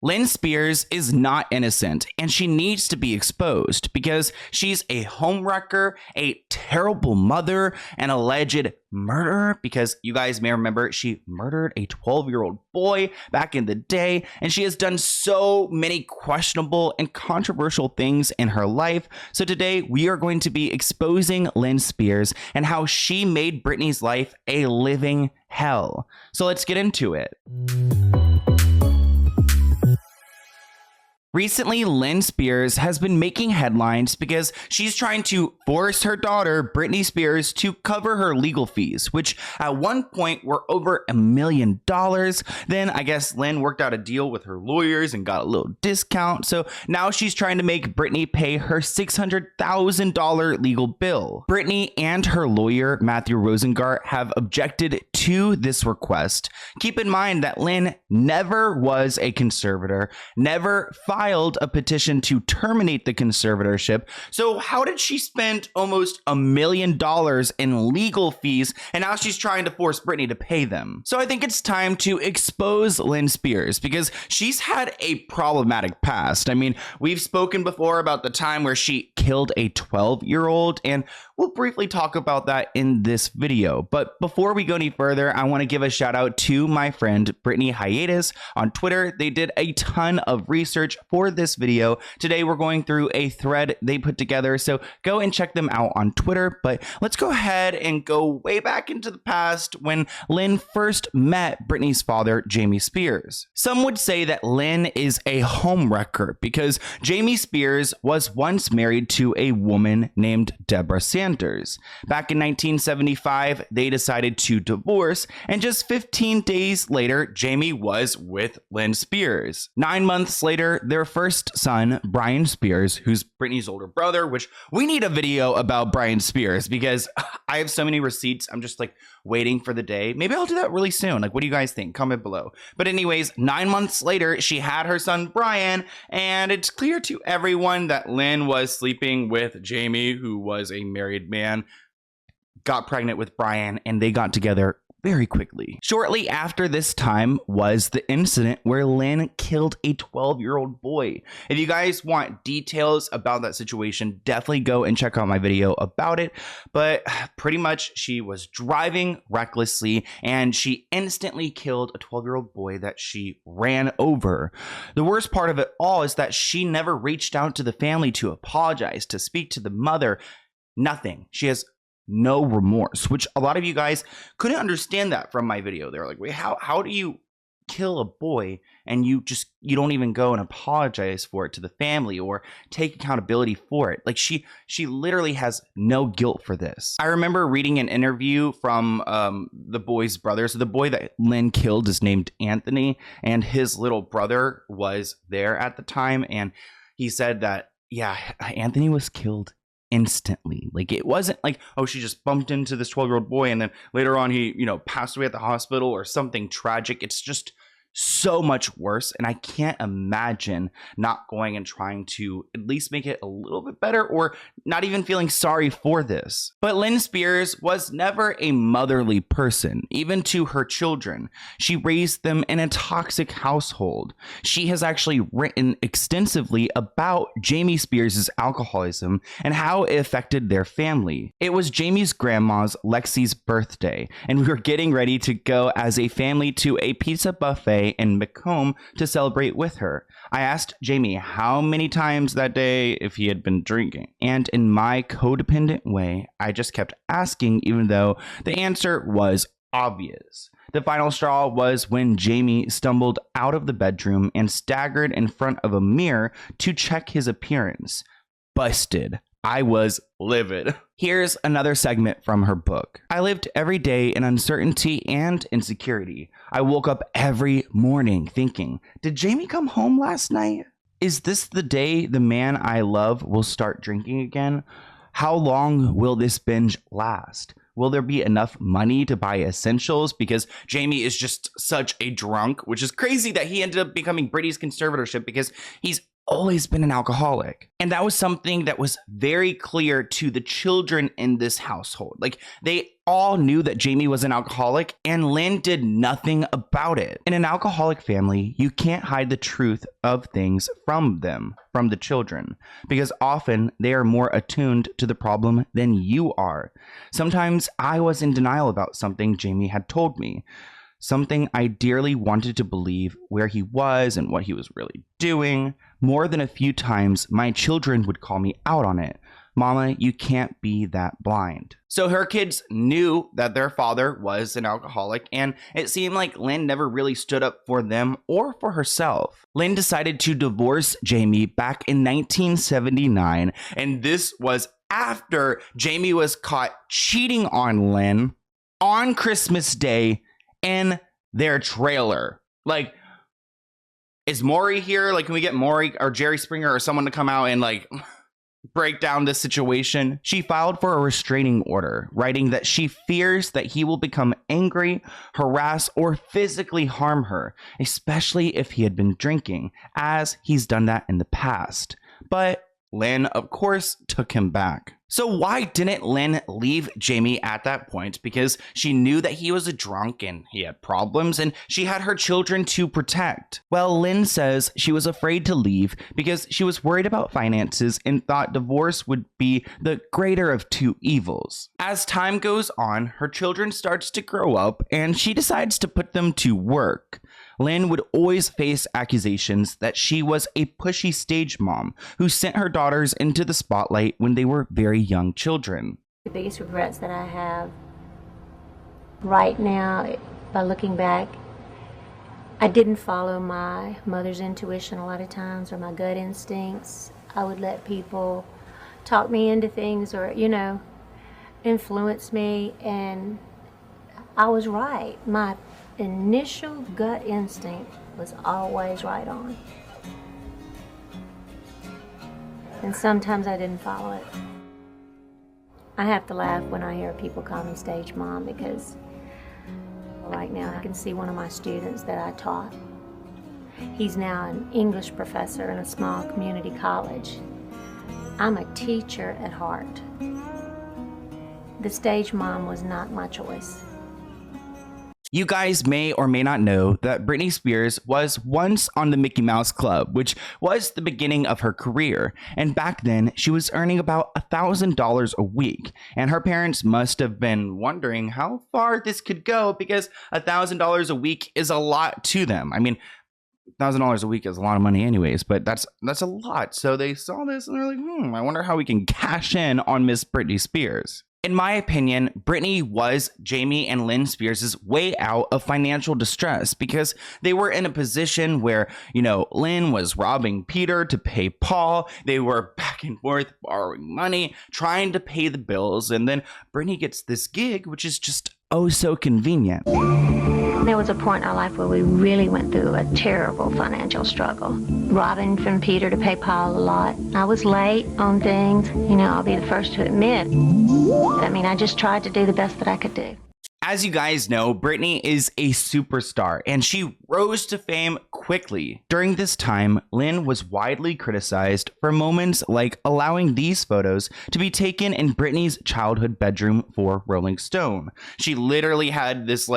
Lynne Spears is not innocent, and she needs to be exposed because she's a homewrecker, a terrible mother, an alleged murderer, because you guys may remember she murdered a 12-year-old boy back in the day, and she has done so many questionable and controversial things in her life. So today we are going to be exposing Lynne Spears and how she made Britney's life a living hell. So let's get into it. Recently, Lynne Spears has been making headlines because she's trying to force her daughter, Britney Spears, to cover her legal fees, which at one point were over $1 million. Then I guess Lynn worked out a deal with her lawyers and got a little discount. So now she's trying to make Britney pay her $600,000 legal bill. Britney and her lawyer, Matthew Rosengart, have objected to this request. Keep in mind that Lynn never was a conservator, never filed a petition to terminate the conservatorship. So how did she spend almost $1 million in legal fees, and now she's trying to force Britney to pay them? So I think it's time to expose Lynne Spears because she's had a problematic past. I mean, we've spoken before about the time where she killed a 12-year-old, and we'll briefly talk about that in this video. But before we go any further, I want to give a shout out to my friend Britney Hiatus on Twitter. They did a ton of research for this video. Today we're going through a thread they put together, so go and check them out on Twitter. But let's go ahead and go way back into the past when Lynn first met Britney's father, Jamie Spears. Some would say that Lynn is a homewrecker because Jamie Spears was once married to a woman named Deborah Sanders. Back in 1975, they decided to divorce, and just 15 days later, Jamie was with Lynne Spears. 9 months later, their first son, Brian Spears, who's Britney's older brother, which we need a video about Brian Spears because I have so many receipts. I'm just like waiting for the day. Maybe I'll do that really soon. Like, what do you guys think? Comment below. But anyways, 9 months later, she had her son, Brian, and it's clear to everyone that Lynn was sleeping with Jamie, who was a married man, got pregnant with Brian, and they got together very quickly. Shortly after this time was the incident where Lynn killed a 12-year-old boy. If you guys want details about that situation, definitely go and check out my video about it. But pretty much she was driving recklessly and she instantly killed a 12-year-old boy that she ran over. The worst part of it all is that she never reached out to the family to apologize, to speak to the mother. Nothing. She has no remorse, which a lot of you guys couldn't understand that from my video. They're like, wait, how do you kill a boy and you don't even go and apologize for it to the family or take accountability for it? Like she literally has no guilt for this. I remember reading an interview from the boy's brother. So the boy that Lynn killed is named Anthony, and his little brother was there at the time, and he said that, yeah, Anthony was killed instantly. Like, it wasn't like, oh, she just bumped into this 12-year-old boy and then later on he, passed away at the hospital or something tragic. It's just so much worse, and I can't imagine not going and trying to at least make it a little bit better or not even feeling sorry for this. But Lynne Spears was never a motherly person, even to her children. She raised them in a toxic household. She has actually written extensively about Jamie Spears' alcoholism and how it affected their family. It was Jamie's grandma's, Lexi's, birthday, and we were getting ready to go as a family to a pizza buffet in Macomb to celebrate with her. I asked Jamie how many times that day if he had been drinking, and in my codependent way, I just kept asking even though the answer was obvious. The final straw was when Jamie stumbled out of the bedroom and staggered in front of a mirror to check his appearance. Busted. I was livid. Here's another segment from her book. I lived every day in uncertainty and insecurity. I woke up every morning thinking, did Jamie come home last night? Is this the day the man I love will start drinking again? How long will this binge last? Will there be enough money to buy essentials? Because Jamie is just such a drunk, which is crazy that he ended up becoming Britney's conservatorship because he's always been an alcoholic. And that was something that was very clear to the children in this household. Like, they all knew that Jamie was an alcoholic, and Lynn did nothing about it. In an alcoholic family, you can't hide the truth of things from them, from the children, because often they are more attuned to the problem than you are. Sometimes I was in denial about something Jamie had told me, something I dearly wanted to believe, where he was and what he was really doing. More than a few times, my children would call me out on it. Mama, you can't be that blind. So her kids knew that their father was an alcoholic, and it seemed like Lynn never really stood up for them or for herself. Lynn decided to divorce Jamie back in 1979, and this was after Jamie was caught cheating on Lynn on Christmas Day in their trailer. Like, is Maury here? Like, can we get Maury or Jerry Springer or someone to come out and like break down this situation? She filed for a restraining order, writing that she fears that he will become angry, harass, or physically harm her, especially if he had been drinking, as he's done that in the past. But Lynn, of course, took him back. So why didn't Lynn leave Jamie at that point? Because she knew that he was a drunk and he had problems, and she had her children to protect. Well, Lynn says she was afraid to leave because she was worried about finances and thought divorce would be the greater of two evils. As time goes on, her children starts to grow up and she decides to put them to work. Lynn would always face accusations that she was a pushy stage mom who sent her daughters into the spotlight when they were very young children. The biggest regrets that I have right now, by looking back, I didn't follow my mother's intuition a lot of times, or my gut instincts. I would let people talk me into things or, influence me, and I was right. My initial gut instinct was always right on. And sometimes I didn't follow it. I have to laugh when I hear people call me stage mom, because right now I can see one of my students that I taught. He's now an English professor in a small community college. I'm a teacher at heart. The stage mom was not my choice. You guys may or may not know that Britney Spears was once on the Mickey Mouse Club, which was the beginning of her career. And back then, she was earning about $1,000 a week. And her parents must have been wondering how far this could go, because $1,000 a week is a lot to them. I mean, $1,000 a week is a lot of money anyways, but that's a lot. So they saw this and they're like, I wonder how we can cash in on Miss Britney Spears. In my opinion, Britney was Jamie and Lynne Spears' way out of financial distress, because they were in a position where, Lynn was robbing Peter to pay Paul. They were back and forth borrowing money, trying to pay the bills. And then Britney gets this gig, which is just oh so convenient. There was a point in our life where we really went through a terrible financial struggle. Robbing from Peter to pay Paul a lot. I was late on things, I'll be the first to admit. I just tried to do the best that I could do. As you guys know, Britney is a superstar, and she rose to fame quickly. During this time, Lynn was widely criticized for moments like allowing these photos to be taken in Britney's childhood bedroom for Rolling Stone. She literally had this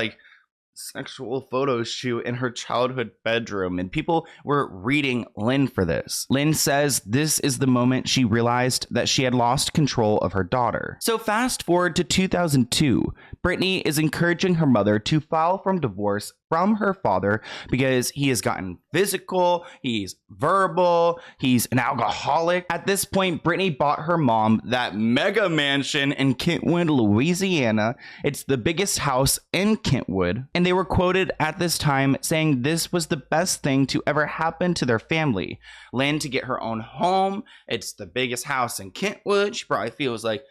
sexual photo shoot in her childhood bedroom, and people were reading Lynn for this. Lynn says this is the moment she realized that she had lost control of her daughter. So fast forward to 2002, Britney is encouraging her mother to file for divorce from her father because he has gotten physical, he's verbal, he's an alcoholic. At this point, Britney bought her mom that mega mansion in Kentwood, Louisiana. It's the biggest house in Kentwood, and they were quoted at this time saying this was the best thing to ever happen to their family. Lynn to get her own home, it's the biggest house in Kentwood. She probably feels like,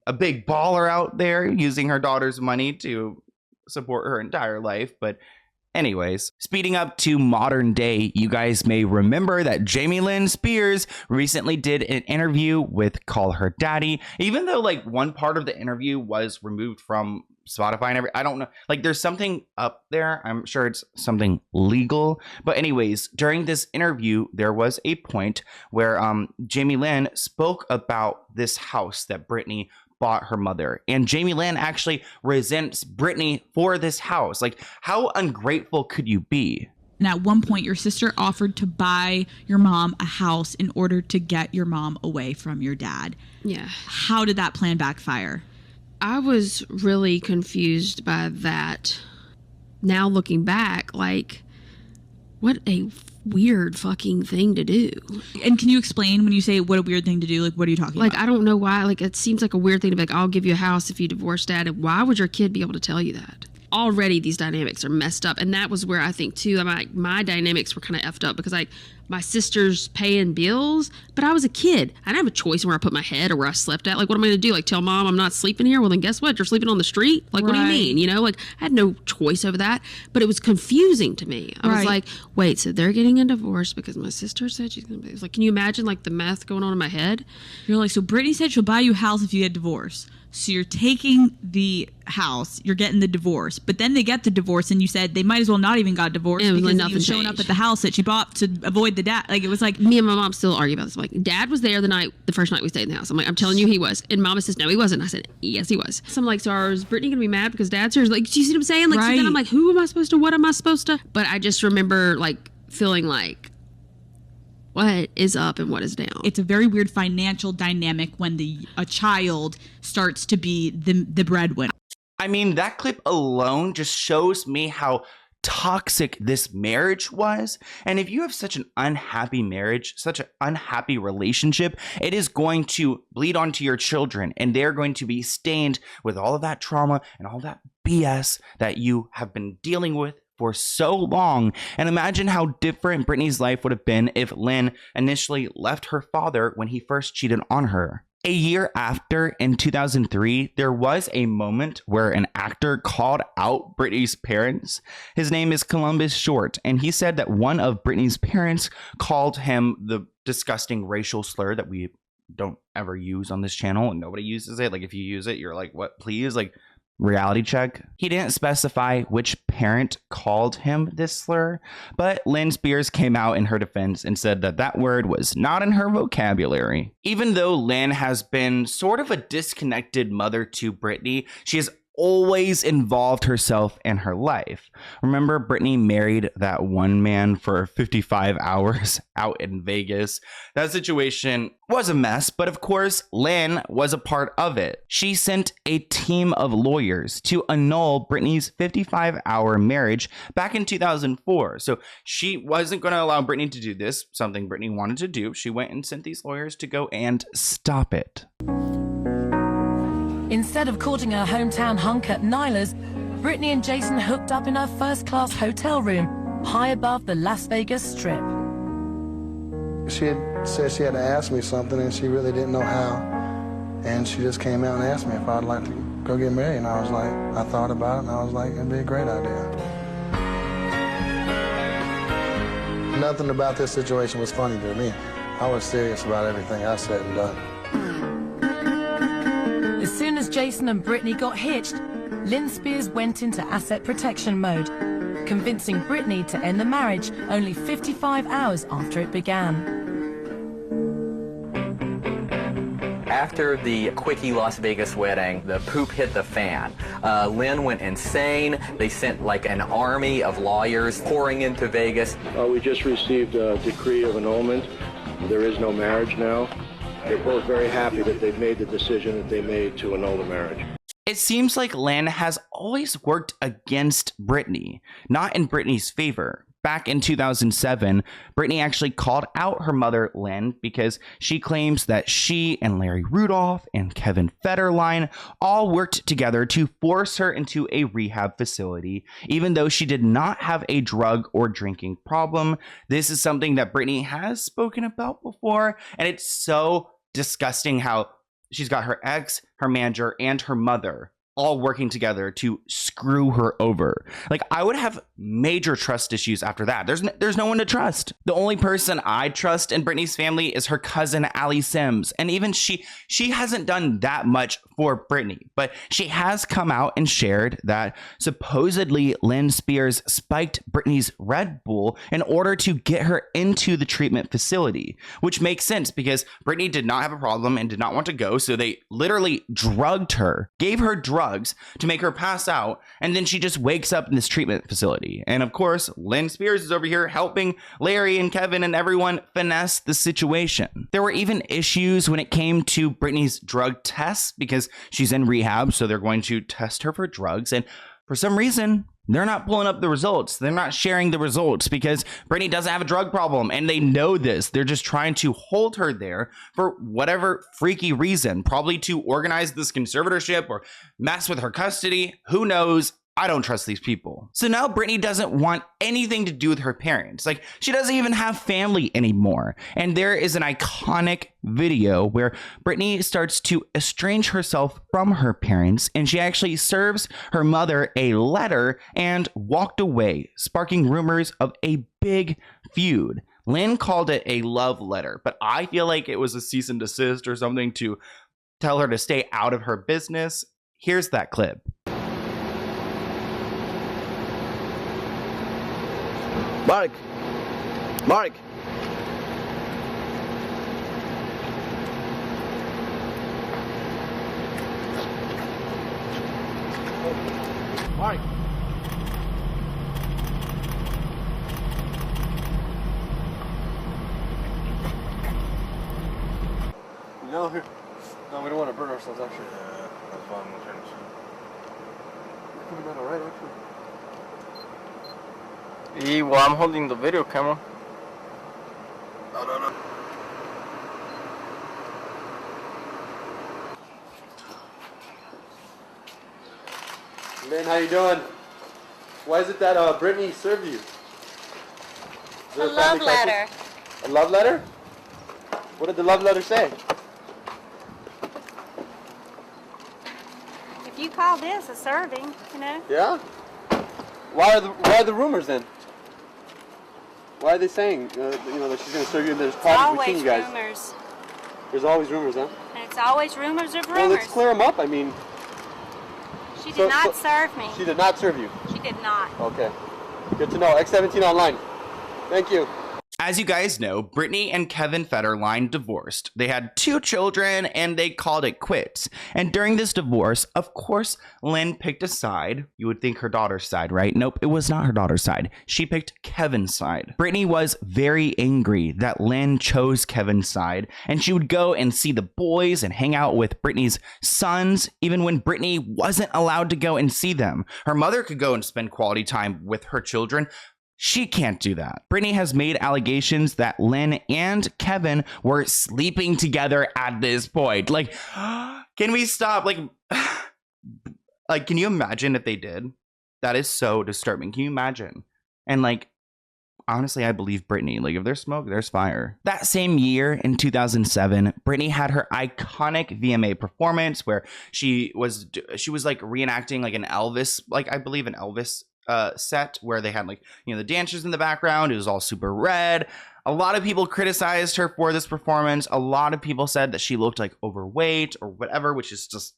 a big baller out there using her daughter's money to support her entire life. But anyways, speeding up to modern day, you guys may remember that Jamie Lynne Spears recently did an interview with Call Her Daddy, even though one part of the interview was removed from Spotify and I don't know, there's something up there. I'm sure it's something legal, but anyways, during this interview there was a point where Jamie Lynn spoke about this house that Britney bought her mother. And Jamie Lynn actually resents Britney for this house. Like, how ungrateful could you be? And at one point, your sister offered to buy your mom a house in order to get your mom away from your dad. Yeah. How did that plan backfire? I was really confused by that. Now looking back, like, what a weird fucking thing to do. And can you explain when you say what a weird thing to do? Like, what are you talking about? Like, I don't know why. Like, it seems like a weird thing to be like, I'll give you a house if you divorce dad. And why would your kid be able to tell you that? Already these dynamics are messed up. And that was where I think too, my dynamics were kind of effed up because like my sister's paying bills, but I was a kid. I didn't have a choice where I put my head or where I slept at. Like, what am I going to do? Like, tell mom I'm not sleeping here? Well, then guess what? You're sleeping on the street? Like, what do you mean? You know, like I had no choice over that, but it was confusing to me. I was like, wait, so they're getting a divorce because my sister said she's going to be. Like, can you imagine like the meth going on in my head? You're like, so Brittany said she'll buy you a house if you get divorced. So you're taking the house, you're getting the divorce, but then they get the divorce and you said they might as well not even got divorced because he was showing up at the house that she bought to avoid the dad. Like, it was like, me and my mom still argue about this. I'm like, dad was there the first night we stayed in the house. I'm like, I'm telling you he was. And mama says, no, he wasn't. I said, yes, he was. So I'm like, so is Brittany gonna be mad because dad's here? Like, do you see what I'm saying? Like, so then I'm like, who am I supposed to, what am I supposed to? But I just remember like feeling like, what is up and what is down? It's a very weird financial dynamic when a child starts to be the breadwinner. I mean, that clip alone just shows me how toxic this marriage was. And if you have such an unhappy marriage, such an unhappy relationship, it is going to bleed onto your children and they're going to be stained with all of that trauma and all that BS that you have been dealing with for so long. And imagine how different Britney's life would have been if Lynn initially left her father when he first cheated on her. A year after, in 2003, there was a moment where an actor called out Britney's parents. His name is Columbus Short, and he said that one of Britney's parents called him the disgusting racial slur that we don't ever use on this channel, and nobody uses it. Like, if you use it, you're like, what, please? Like, reality check. He didn't specify which parent called him this slur, but Lynne Spears came out in her defense and said that that word was not in her vocabulary. Even though Lynn has been sort of a disconnected mother to Britney, she has always involved herself in her life. Remember, Britney married that one man for 55 hours out in Vegas. That situation was a mess, but of course, Lynn was a part of it. She sent a team of lawyers to annul Britney's 55-hour marriage back in 2004. So she wasn't going to allow Britney to do this, something Britney wanted to do. She went and sent these lawyers to go and stop it. Instead of courting her hometown hunk at Nyla's, Britney and Jason hooked up in her first-class hotel room, high above the Las Vegas Strip. She had said she had to ask me something, and she really didn't know how. And she just came out and asked me if I'd like to go get married. And I was like, I thought about it, and I was like, it'd be a great idea. Nothing about this situation was funny to me. I was serious about everything I said and done. As soon as Jason and Britney got hitched, Lynne Spears went into asset protection mode, convincing Britney to end the marriage only 55 hours after it began. After the quickie Las Vegas wedding, the poop hit the fan. Lynn went insane. They sent like an army of lawyers pouring into Vegas. We just received a decree of annulment. There is no marriage now. They're both very happy that they've made the decision that they made to annul the marriage. It seems like Lynn has always worked against Britney, not in Britney's favor. Back in 2007, Britney actually called out her mother, Lynn, because she claims that she and Larry Rudolph and Kevin Federline all worked together to force her into a rehab facility, even though she did not have a drug or drinking problem. This is something that Britney has spoken about before, and it's so disgusting how she's got her ex, her manager, and her mother all working together to screw her over. Like, I would have major trust issues after that. There's no one to trust. The only person I trust in Britney's family is her cousin Allie Sims, and even she hasn't done that much for Britney, but she has come out and shared that supposedly Lynne Spears spiked Britney's Red Bull in order to get her into the treatment facility, which makes sense because Britney did not have a problem and did not want to go, so they literally drugged her, gave her drugs to make her pass out, and then she just wakes up in this treatment facility. And of course, Lynne Spears is over here helping Larry and Kevin and everyone finesse the situation. There were even issues when it came to Britney's drug tests because she's in rehab, so they're going to test her for drugs, and for some reason, they're not pulling up the results. They're not sharing the results because Britney doesn't have a drug problem, and they know this. They're just trying to hold her there for whatever freaky reason, probably to organize this conservatorship or mess with her custody. Who knows? I don't trust these people. So now Britney doesn't want anything to do with her parents. Like, she doesn't even have family anymore. And there is an iconic video where Britney starts to estrange herself from her parents, and she actually serves her mother a letter and walked away, sparking rumors of a big feud. Lynn called it a love letter, but I feel like it was a cease and desist or something to tell her to stay out of her business. Here's that clip. Mark! Mark! Mark! No, we don't want to burn ourselves, actually. Yeah, that's why I'm going to turn this on. You're coming out alright, actually. Well, I'm holding the video camera. No. Lynn, how you doing? Why is it that Britney served you? A love letter. A love letter? What did the love letter say? If you call this a serving, you know. Yeah? Why are the rumors then? Why are they saying that she's going to serve you and there's problems between you guys? Always rumors. There's always rumors, huh? And it's always rumors of rumors. Well, let's clear them up. I mean, she did not serve me. She did not serve you. She did not. Okay. Good to know. X17 online. Thank you. As you guys know, Britney and Kevin Federline divorced. They had 2 children and they called it quits. And during this divorce, of course, Lynn picked a side. You would think her daughter's side, right? Nope, it was not her daughter's side. She picked Kevin's side. Britney was very angry that Lynn chose Kevin's side, and she would go and see the boys and hang out with Britney's sons, even when Britney wasn't allowed to go and see them. Her mother could go and spend quality time with her children. She can't do that. Britney has made allegations that Lynn and Kevin were sleeping together at this point. Like, can we stop? Like, can you imagine if they did? That is so disturbing. Can you imagine? And honestly, I believe Britney. Like, if there's smoke, there's fire. That same year in 2007, Britney had her iconic VMA performance where she was reenacting an Elvis, I believe an Elvis set where they had the dancers in the background. It was all super red. A lot of people criticized her for this performance. A lot of people said that she looked overweight or whatever, which is just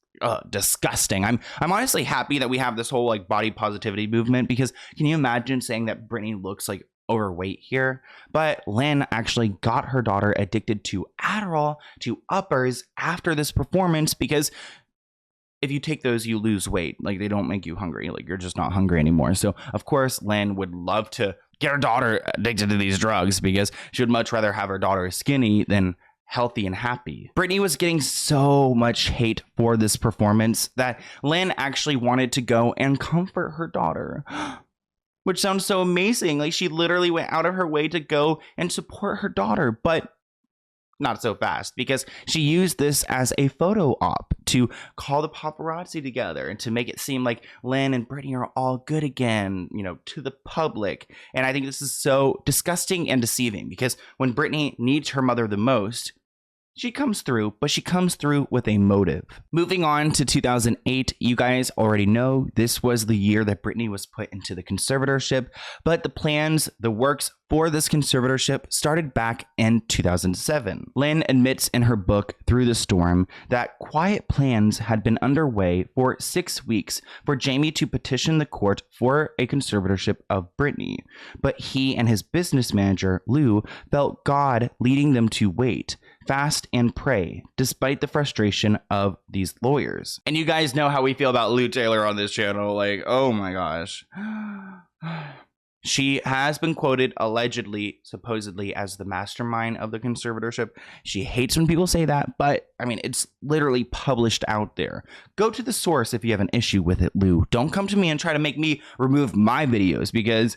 disgusting. I'm honestly happy that we have this whole body positivity movement, because can you imagine saying that Britney looks overweight here? But Lynn actually got her daughter addicted to Adderall, to uppers, after this performance, because if you take those, you lose weight. They don't make you hungry. You're just not hungry anymore. So, of course, Lynn would love to get her daughter addicted to these drugs because she would much rather have her daughter skinny than healthy and happy. Britney was getting so much hate for this performance that Lynn actually wanted to go and comfort her daughter, which sounds so amazing. She literally went out of her way to go and support her daughter, but not so fast, because she used this as a photo op to call the paparazzi together and to make it seem like Lynn and Britney are all good again, to the public. And I think this is so disgusting and deceiving, because when Britney needs her mother the most, She comes through, but she comes through with a motive. Moving on to 2008, you guys already know this was the year that Britney was put into the conservatorship, but the plans, the works for this conservatorship started back in 2007. Lynn admits in her book, Through the Storm, that quiet plans had been underway for 6 weeks for Jamie to petition the court for a conservatorship of Britney, but he and his business manager, Lou, felt God leading them to wait, fast, and pray, despite the frustration of these lawyers. And you guys know how we feel about Lou Taylor on this channel. Like, oh my gosh. She has been quoted allegedly, supposedly, as the mastermind of the conservatorship. She hates when people say that, but I mean, it's literally published out there. Go to the source if you have an issue with it, Lou. Don't come to me and try to make me remove my videos, because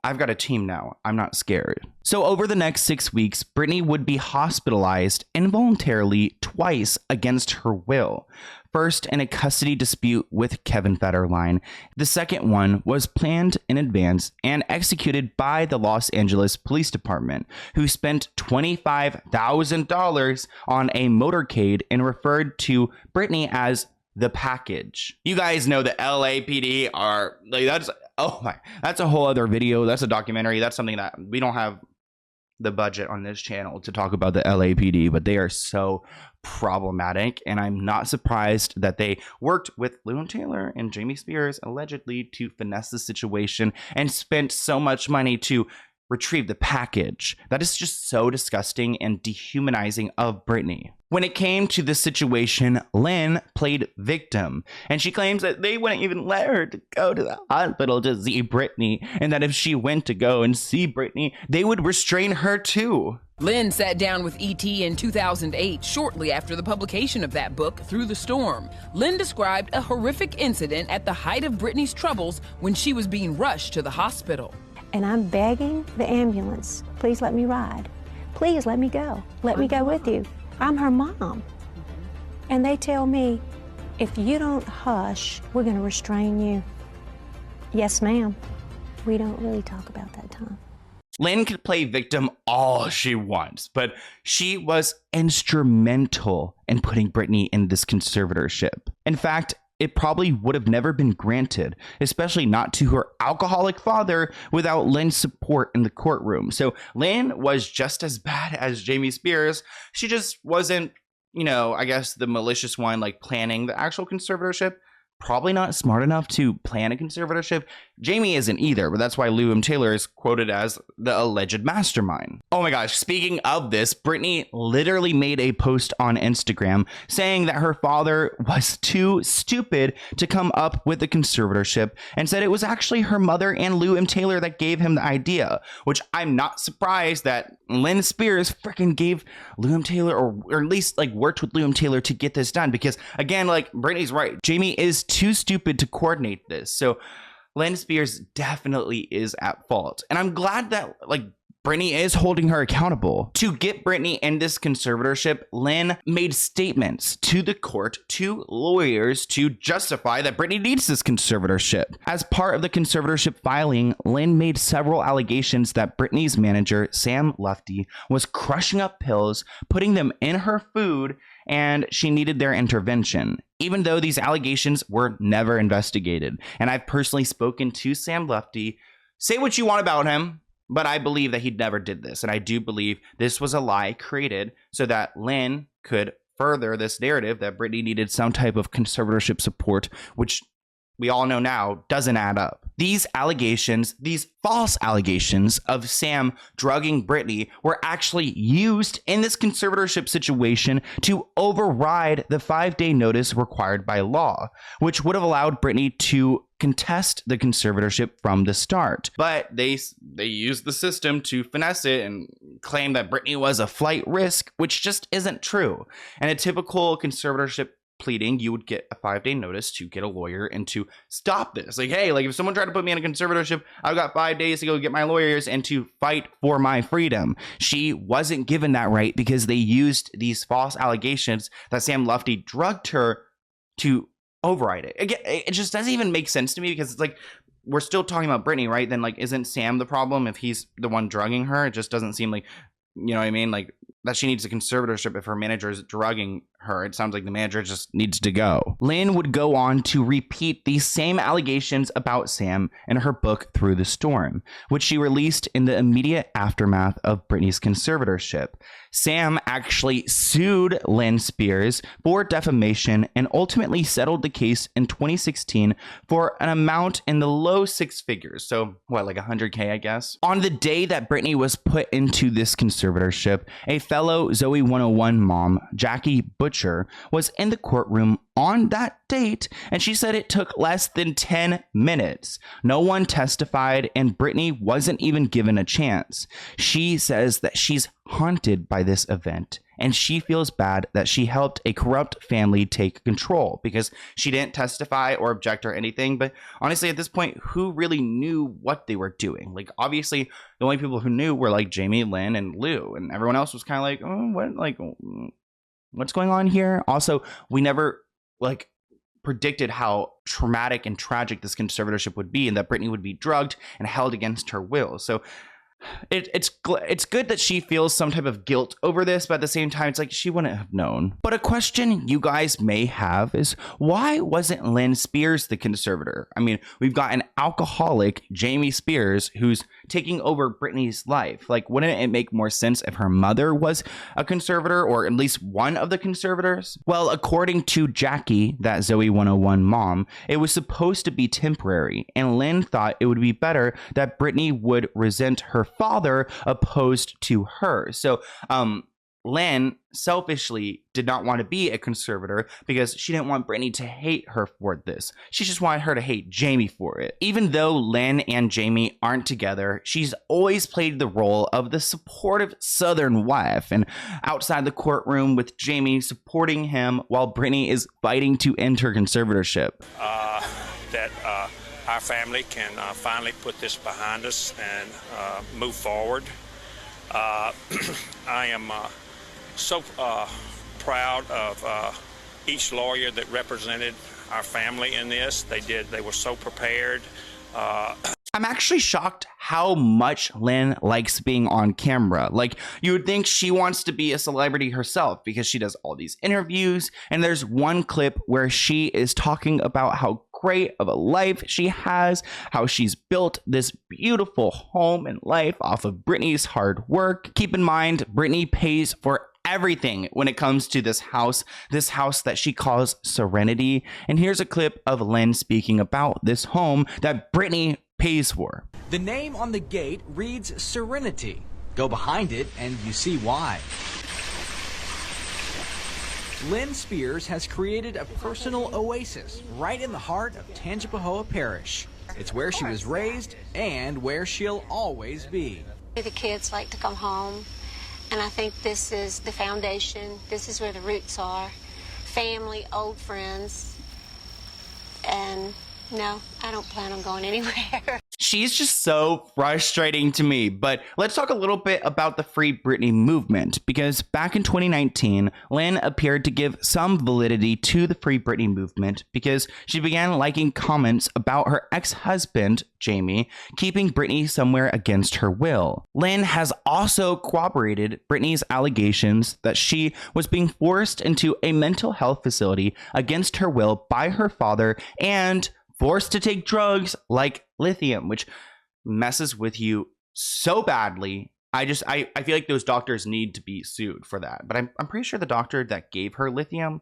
I've got a team now. I'm not scared. So over the next 6 weeks, Britney would be hospitalized involuntarily twice against her will. First, in a custody dispute with Kevin Federline. The second one was planned in advance and executed by the Los Angeles Police Department, who spent $25,000 on a motorcade and referred to Britney as the package. You guys know the LAPD are like, that's a whole other video. That's a documentary. That's something that we don't have the budget on this channel to talk about the LAPD, but they are so problematic, and I'm not surprised that they worked with Lynne Taylor and Jamie Spears allegedly to finesse the situation and spent so much money to retrieve the package. That is just so disgusting and dehumanizing of Britney. When it came to this situation, Lynn played victim, and she claims that they wouldn't even let her to go to the hospital to see Britney, and that if she went to go and see Britney, they would restrain her too. Lynn sat down with E.T. in 2008, shortly after the publication of that book, Through the Storm. Lynn described a horrific incident at the height of Britney's troubles when she was being rushed to the hospital. And I'm begging the ambulance, please let me ride. Please let me go. Let me go with you. I'm her mom. And they tell me, if you don't hush, we're going to restrain you. Yes, ma'am. We don't really talk about that time. Lynn could play victim all she wants, but she was instrumental in putting Britney in this conservatorship. In fact, it probably would have never been granted, especially not to her alcoholic father, without Lynn's support in the courtroom. So Lynn was just as bad as Jamie Spears. She just wasn't, I guess the malicious one, like planning the actual conservatorship. Probably not smart enough to plan a conservatorship. Jamie isn't either, but that's why Lynne Taylor is quoted as the alleged mastermind. Oh my gosh, speaking of this, Britney literally made a post on Instagram saying that her father was too stupid to come up with the conservatorship, and said it was actually her mother and Lynne Taylor that gave him the idea, which I'm not surprised that Lynne Spears freaking gave Lynne Taylor, or at least like worked with Lynne Taylor to get this done, because again, like Britney's right, Jamie is too stupid to coordinate this. So Lynne Spears definitely is at fault. And I'm glad that Britney is holding her accountable. To get Britney in this conservatorship, Lynn made statements to the court, to lawyers, to justify that Britney needs this conservatorship. As part of the conservatorship filing, Lynn made several allegations that Britney's manager, Sam Lufty, was crushing up pills, putting them in her food, and she needed their intervention, even though these allegations were never investigated. And I've personally spoken to Sam Lufty. Say what you want about him, but I believe that he never did this. And I do believe this was a lie created so that Lynn could further this narrative that Britney needed some type of conservatorship support, which we all know now doesn't add up. These allegations, these false allegations of Sam drugging Britney, were actually used in this conservatorship situation to override the 5-day notice required by law, which would have allowed Britney to contest the conservatorship from the start. But they used the system to finesse it and claim that Britney was a flight risk, which just isn't true. And a typical conservatorship pleading, you would get a 5-day notice to get a lawyer and to stop this. Like, hey, if someone tried to put me in a conservatorship, I've got 5 days to go get my lawyers and to fight for my freedom. She wasn't given that right because they used these false allegations that Sam Lufty drugged her to override it. Again, it just doesn't even make sense to me, because it's like, we're still talking about Britney, right? Then isn't Sam the problem if he's the one drugging her? It just doesn't seem like, you know what I mean? that she needs a conservatorship if her manager is drugging her. It sounds like the manager just needs to go. Lynn would go on to repeat these same allegations about Sam in her book Through the Storm, which she released in the immediate aftermath of Britney's conservatorship. Sam actually sued Lynne Spears for defamation and ultimately settled the case in 2016 for an amount in the low six figures. So what, like $100K, I guess? On the day that Britney was put into this conservatorship, a fellow Zoe 101 mom, Jackie Butcher, was in the courtroom on that date, and she said it took less than 10 minutes. No one testified, and Britney wasn't even given a chance. She says that she's haunted by this event, and she feels bad that she helped a corrupt family take control because she didn't testify or object or anything. But honestly, at this point, who really knew what they were doing? Like, obviously, the only people who knew were like Jamie, Lynn, and Lou, and everyone else was kind of like, oh, what, like, what's going on here? Also, we never like predicted how traumatic and tragic this conservatorship would be, and that Britney would be drugged and held against her will. So it's good that she feels some type of guilt over this, but at the same time, it's like she wouldn't have known. But a question you guys may have is, why wasn't Lynne Spears the conservator? I mean, we've got an alcoholic, Jamie Spears, who's taking over Britney's life. Like, wouldn't it make more sense if her mother was a conservator, or at least one of the conservators? Well, according to Jackie, that Zoe 101 mom, it was supposed to be temporary, and Lynn thought it would be better that Britney would resent her father opposed to her. So Lynn selfishly did not want to be a conservator because she didn't want Britney to hate her for this. She just wanted her to hate Jamie for it. Even though Lynn and Jamie aren't together, she's always played the role of the supportive Southern wife, and outside the courtroom with Jamie supporting him while Britney is fighting to end her conservatorship. Our family can finally put this behind us and move forward. I am so proud of each lawyer that represented our family in this. They were so prepared. I'm actually shocked how much Lynn likes being on camera. Like, you would think she wants to be a celebrity herself because she does all these interviews, and there's one clip where she is talking about how great of a life she has, how she's built this beautiful home and life off of Britney's hard work. Keep in mind, Britney pays for everything when it comes to this house that she calls Serenity. And here's a clip of Lynn speaking about this home that Britney pays for. The name on the gate reads Serenity. Go behind it and you see why. Lynne Spears has created a personal oasis right in the heart of Tangipahoa Parish. It's where she was raised and where she'll always be. The kids like to come home, and I think this is the foundation. This is where the roots are. Family, old friends, and no, I don't plan on going anywhere. She's just so frustrating to me. But let's talk a little bit about the Free Britney movement, because back in 2019, Lynn appeared to give some validity to the Free Britney movement because she began liking comments about her ex-husband, Jamie, keeping Britney somewhere against her will. Lynn has also corroborated Britney's allegations that she was being forced into a mental health facility against her will by her father and forced to take drugs like lithium, which messes with you so badly. I feel like those doctors need to be sued for that. But I'm pretty sure the doctor that gave her lithium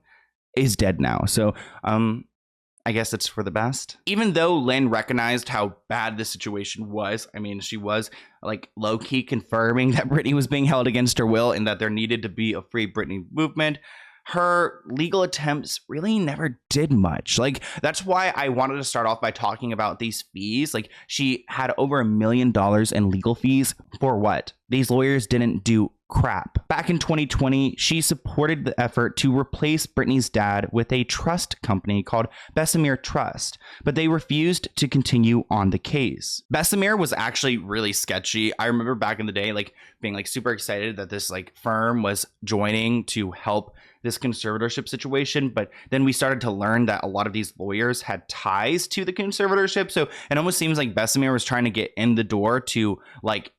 is dead now. So I guess it's for the best. Even though Lynn recognized how bad the situation was, I mean, she was like low-key confirming that Britney was being held against her will and that there needed to be a Free Britney movement. Her legal attempts really never did much. Like, that's why I wanted to start off by talking about these fees. Like, she had over $1 million in legal fees for what? These lawyers didn't do crap. Back in 2020, she supported the effort to replace Britney's dad with a trust company called Bessemer Trust, but they refused to continue on the case. Bessemer was actually really sketchy. I remember back in the day, like, being like super excited that this like firm was joining to help this conservatorship situation, but then we started to learn that a lot of these lawyers had ties to the conservatorship. So it almost seems like Bessemer was trying to get in the door to like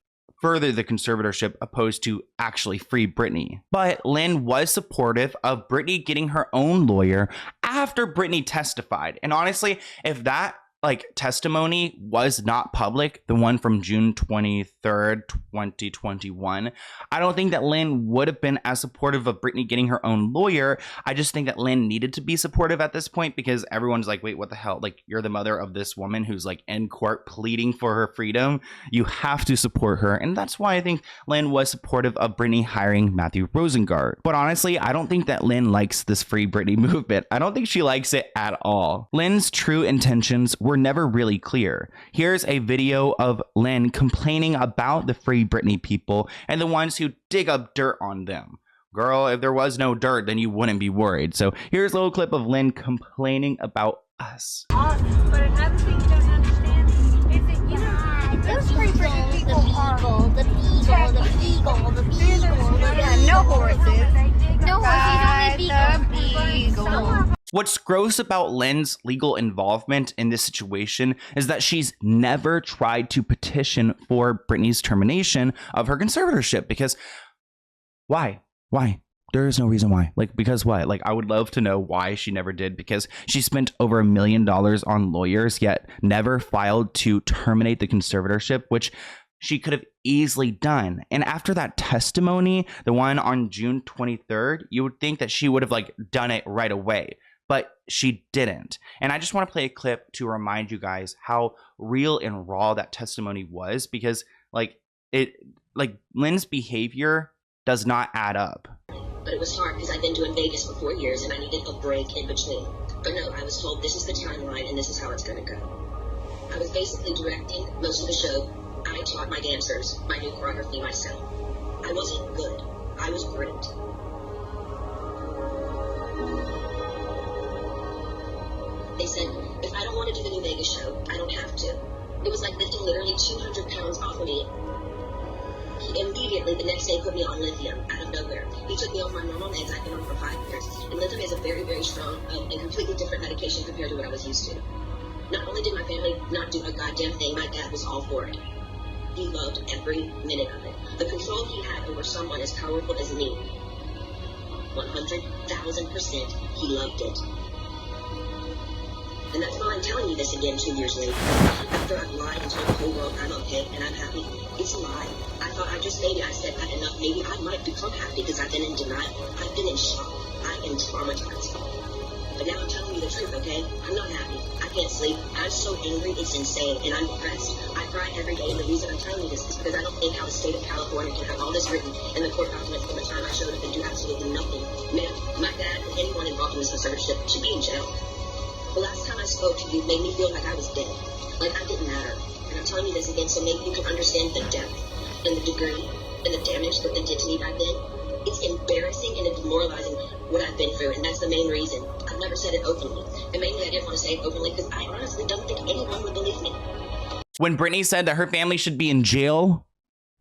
further the conservatorship opposed to actually free Britney. But Lynn was supportive of Britney getting her own lawyer after Britney testified. And honestly, if that testimony was not public, the one from June 23rd, 2021, I don't think that Lynn would have been as supportive of Britney getting her own lawyer. I just think that Lynn needed to be supportive at this point because everyone's like, wait, what the hell? You're the mother of this woman who's in court pleading for her freedom. You have to support her. And that's why I think Lynn was supportive of Britney hiring Matthew Rosengart. But honestly, I don't think that Lynn likes this Free Britney movement. I don't think she likes it at all. Lynn's true intentions were never really clear. Here's a video of Lynn complaining about the Free Britney people and the ones who dig up dirt on them. Girl, if there was no dirt, then you wouldn't be worried. So here's a little clip of Lynn complaining about us. But another thing you don't understand is that, those Free Britney people are... The no horses. No horses, only beagles. What's gross about Lynn's legal involvement in this situation is that she's never tried to petition for Britney's termination of her conservatorship because why? There is no reason why. Because what? I would love to know why she never did, because she spent over $1 million on lawyers, yet never filed to terminate the conservatorship, which she could have easily done. And after that testimony, the one on June 23rd, you would think that she would have done it right away. But she didn't. And I just want to play a clip to remind you guys how real and raw that testimony was, because Lynn's behavior does not add up. But it was hard because I'd been doing Vegas for 4 years and I needed a break in between. But no, I was told this is the timeline and this is how it's going to go. I was basically directing most of the show. I taught my dancers my new choreography myself. I wasn't good. I was great. They said, if I don't want to do the new Vegas show, I don't have to. It was like lifting literally 200 pounds off of me. He immediately, the next day, put me on lithium out of nowhere. He took me off my normal meds I've been on for 5 years. And lithium is a very, very strong and completely different medication compared to what I was used to. Not only did my family not do a goddamn thing, my dad was all for it. He loved every minute of it. The control he had over someone as powerful as me, 100,000%, he loved it. And that's why I'm telling you this again 2 years later. After I've lied and told the whole world I'm okay and I'm happy, it's a lie. I thought I said that enough. Maybe I might become happy because I've been in denial. I've been in shock. I am traumatized. But now I'm telling you the truth, okay? I'm not happy. I can't sleep. I'm so angry, it's insane. And I'm depressed. I cry every day. And the reason I'm telling you this is because I don't think how the state of California can have all this written in the court documents from the time I showed up and do absolutely nothing. Man, my dad and anyone involved in this conservatorship should be in jail. The last time I spoke to you made me feel like I was dead. Like I didn't matter. And I'm telling you this again so maybe you can understand the depth and the degree and the damage that they did to me back then. It's embarrassing and it's demoralizing what I've been through, and that's the main reason. I've never said it openly. And mainly I didn't want to say it openly because I honestly don't think anyone would believe me. When Britney said that her family should be in jail,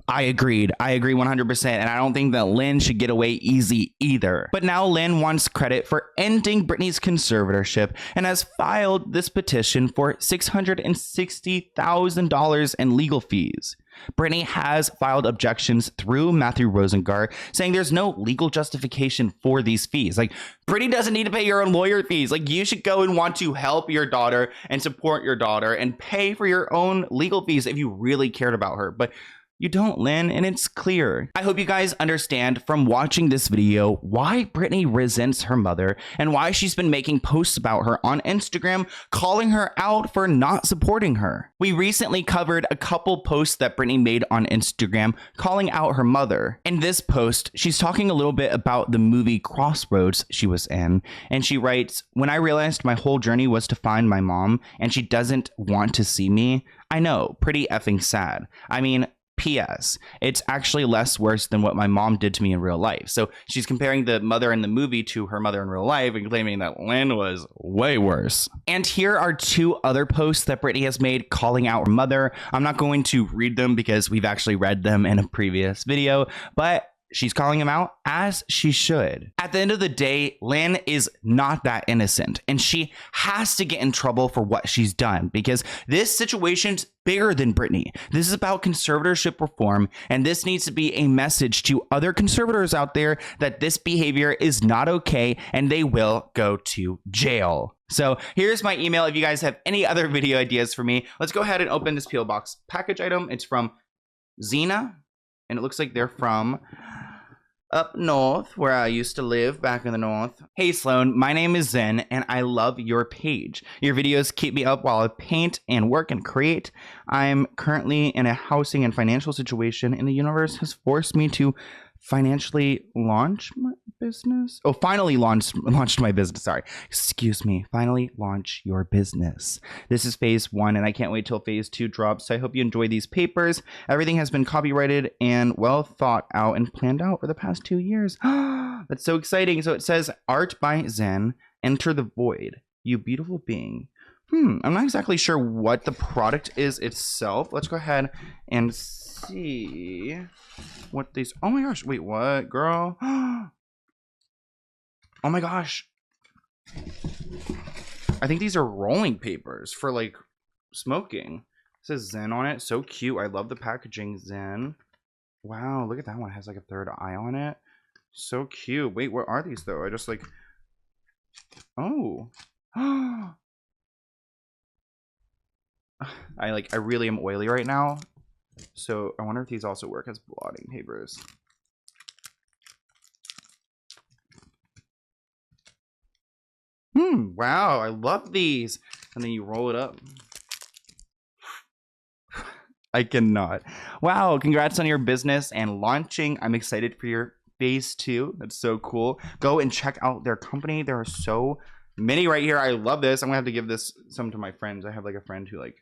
I agreed. I agree 100%. And I don't think that Lynn should get away easy either. But now Lynn wants credit for ending Britney's conservatorship and has filed this petition for $660,000 in legal fees. Britney has filed objections through Matthew Rosengart saying there's no legal justification for these fees. Britney doesn't need to pay your own lawyer fees. You should go and want to help your daughter and support your daughter and pay for your own legal fees if you really cared about her. But you don't, Lynn, and it's clear. I hope you guys understand from watching this video why Britney resents her mother and why she's been making posts about her on Instagram, calling her out for not supporting her. We recently covered a couple posts that Britney made on Instagram calling out her mother. In this post, she's talking a little bit about the movie Crossroads she was in, and she writes, "When I realized my whole journey was to find my mom and she doesn't want to see me, I know, pretty effing sad. I mean, P.S. It's actually less worse than what my mom did to me in real life." So she's comparing the mother in the movie to her mother in real life and claiming that Lynn was way worse. And here are 2 other posts that Britney has made calling out her mother. I'm not going to read them because we've actually read them in a previous video, but she's calling him out as she should. At the end of the day, Lynn is not that innocent and she has to get in trouble for what she's done because this situation bigger than Britney. This is about conservatorship reform, and this needs to be a message to other conservators out there that this behavior is not okay and they will go to jail. So here's my email if you guys have any other video ideas for me. Let's go ahead and open this P.O. Box package item. It's from Xena, and it looks like they're from up north, where I used to live back in the north. Hey Sloan, my name is Xen, and I love your page. Your videos keep me up while I paint and work and create. I'm currently in a housing and financial situation, and the universe has forced me to financially launch my business. Oh, finally launched my business. Sorry. Excuse me. Finally launch your business. This is phase 1, and I can't wait till phase 2 drops. So I hope you enjoy these papers. Everything has been copyrighted and well thought out and planned out for the past 2 years. That's so exciting. So it says, Art by Xen, enter the void, you beautiful being. I'm not exactly sure what the product is itself. Let's go ahead and see what these. Oh my gosh, wait, what, girl? Oh my gosh, I think these are rolling papers for like smoking. It says Xen on it. So cute. I love the packaging. Xen. Wow, look at that one. It has like a third eye on it. So cute. Wait, what are these though? I just like, oh I really am oily right now, so I wonder if these also work as blotting papers. Wow, I love these. And then you roll it up. I cannot. Wow, congrats on your business and launching. I'm excited for your phase 2. That's so cool. Go and check out their company. There are so many right here. I love this. I'm gonna have to give this some to my friends. I have like a friend who like,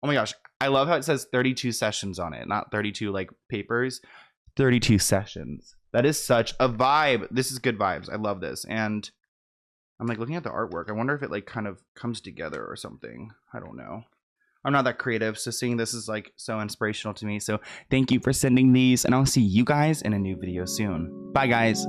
oh my gosh, I love how it says 32 sessions on it, not 32 like papers, 32 sessions. That is such a vibe. This is good vibes. I love this. And I'm like looking at the artwork. I wonder if it like kind of comes together or something. I don't know. I'm not that creative, so seeing this is like so inspirational to me. So thank you for sending these, and I'll see you guys in a new video soon. Bye guys.